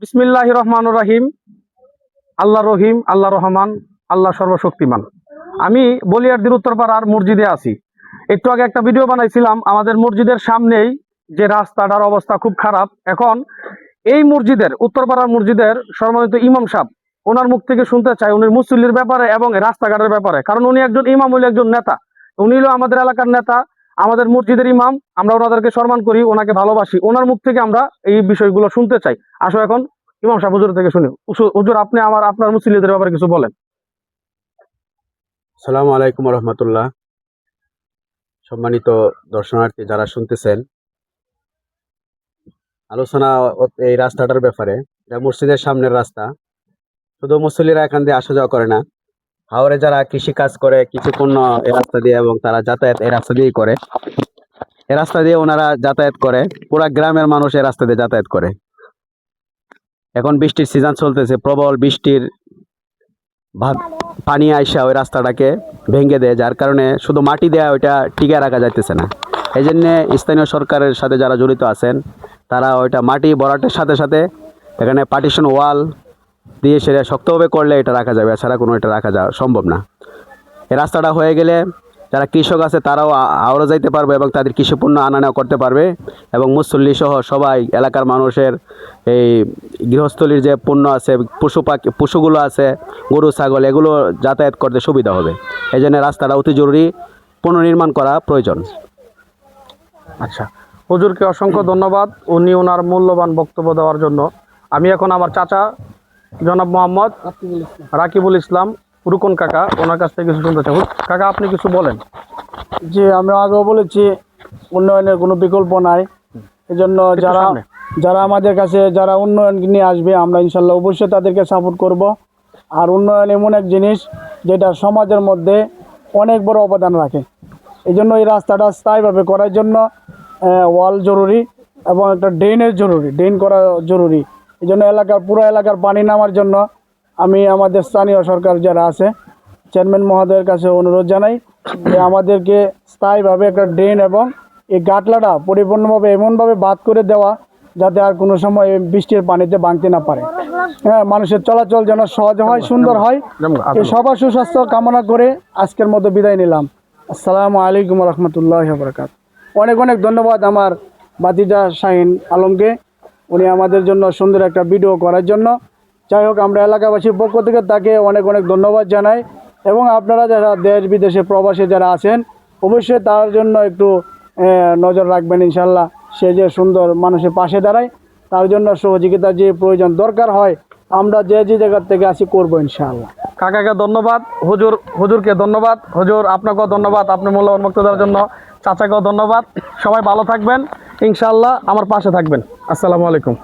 বিসমিল্লাহির রহমানির রহিম। আল্লাহ রহিম, আল্লাহ রহমান, আল্লাহ সর্বশক্তিমান। আমি বলিয়ারদির উত্তরপাড়ার মসজিদে আছি। একটু আগে একটা ভিডিও বানাইছিলাম। আমাদের মসজিদের সামনেই যে রাস্তাটার অবস্থা খুব খারাপ। এখন এই মসজিদের, উত্তরপাড়ার মসজিদের সম্মানিত ইমাম সাহেব, ওনার মুখ থেকে শুনতে চাই উনি মুসল্লির ব্যাপারে এবং রাস্তাঘাটের ব্যাপারে। কারণ উনি একজন ইমাম, হইলে একজন নেতা। উনি হলো আমাদের এলাকার নেতা, আমাদের মসজিদের ইমাম। আমরা ওনাদেরকে সম্মান করি, ওনাকে ভালোবাসি। ওনার মুখ থেকে আমরা এই বিষয়গুলো শুনতে চাই। আসো এখন ইমাম সাহেব হুজুর থেকে শুনি। হুজুর, আপনি আপনার মুসল্লিদের ব্যাপারে কিছু বলেন। আসসালামু আলাইকুম রহমতুল্লাহ। সম্মানিত দর্শনার্থী যারা শুনতেছেন, আলোচনা এই রাস্তাটার ব্যাপারে। এটা মসজিদের সামনের রাস্তা। শুধু মুসল্লিরা এখান দিয়ে আসা যাওয়া করে না, হাওরে যারা কৃষি কাজ করে কিছু পণ্য এই রাস্তা দিয়ে, এবং তারা যাতায়াত এই রাস্তা দিয়েই করে। এই রাস্তা দিয়ে ওনারা যাতায়াত করে, পুরা গ্রামের মানুষ এই রাস্তা দিয়ে যাতায়াত করে। এখন বৃষ্টির সিজন চলতেছে, প্রবল বৃষ্টির পানি আইসা ওই রাস্তাটাকে ভেঙে দেয়, যার কারণে শুধু মাটি দেয়া ওইটা টিকে রাখা যাইতেছে না। এই জন্যে স্থানীয় সরকারের সাথে যারা জড়িত আছেন, তারা ওইটা মাটি ভরাটের সাথে সাথে এখানে পার্টিশন ওয়াল দিয়ে সেটা শক্তভাবে করলে এটা রাখা যাবে, এছাড়া কোনো এটা রাখা যাওয়া সম্ভব না। এই রাস্তাটা হয়ে গেলে যারা কৃষক আছে তারাও আওড়া যাইতে পারবে এবং তাদের কৃষিপণ্য আনা নেওয়া করতে পারবে, এবং মুসল্লি সহ সবাই এলাকার মানুষের এই গৃহস্থলীর যে পণ্য আছে, পশুগুলো আছে, গরু ছাগল, এগুলো যাতায়াত করতে সুবিধা হবে। এই জন্য রাস্তাটা অতি জরুরি পুনর্নির্মাণ করা প্রয়োজন। আচ্ছা, হুজুরকে অসংখ্য ধন্যবাদ উনি ওনার মূল্যবান বক্তব্য দেওয়ার জন্য। আমি এখন আমার চাচা জনাব মোহাম্মদ রাকিবুল ইসলাম রুকন কাকা, ওনার কাছ থেকে কিছু শুনতে চাই। কাকা, আপনি কিছু বলেন। যে আমরা আগেও বলেছি, উন্নয়নের কোনো বিকল্প নাই। এজন্য যারা আমাদের কাছে যারা উন্নয়ন নিয়ে আসবে, আমরা ইনশাল্লাহ অবশ্যই তাদেরকে সাপোর্ট করব। আর উন্নয়ন এমন এক জিনিস যেটা সমাজের মধ্যে অনেক বড় অবদান রাখে। এই জন্য এই রাস্তাটা স্থায়ীভাবে করার জন্য ওয়াল জরুরি এবং একটা ড্রেন করা জরুরি। এই জন্য পুরো এলাকার পানি নামার জন্য আমি আমাদের স্থানীয় সরকার যারা আছে, চেয়ারম্যান মহোদয়ের কাছে অনুরোধ জানাই যে আমাদেরকে স্থায়ীভাবে একটা ড্রেন এবং এই গাটলাটা পরিপূর্ণভাবে এমনভাবে বাদ করে দেওয়া যাতে আর কোনো সময় বৃষ্টির পানিতে ভাঙতে না পারে। হ্যাঁ, মানুষের চলাচল যেন সহজ হয়, সুন্দর হয়। এই সবার সুস্বাস্থ্য কামনা করে আজকের মতো বিদায় নিলাম। আসসালামু আলাইকুম রহমতুল্লাহ বরকাত। অনেক অনেক ধন্যবাদ আমার বাতিজা শাহিন আলমকে, উনি আমাদের জন্য সুন্দর একটা ভিডিও করার জন্য। যাই হোক, আমরা এলাকাবাসীর পক্ষ থেকে তাকে অনেক অনেক ধন্যবাদ জানাই। এবং আপনারা যারা দেশ বিদেশে প্রবাসে যারা আছেন, অবশ্যই তার জন্য একটু নজর রাখবেন। ইনশাল্লাহ সে যে সুন্দর মানুষের পাশে দাঁড়ায়, তার জন্য সহযোগিতা যে প্রয়োজন দরকার হয়, আমরা যে জায়গার থেকে আসি করবো ইনশাআল্লাহ। কাকাকে ধন্যবাদ, হুজুরকে ধন্যবাদ। হুজুর, আপনাকেও ধন্যবাদ আপনার মূল্যবান বক্তব্য দেওয়ার জন্য। চাচাকেও ধন্যবাদ। সবাই ভালো থাকবেন, ইনশাআল্লাহ আমার পাশে থাকবেন। আসসালামু আলাইকুম।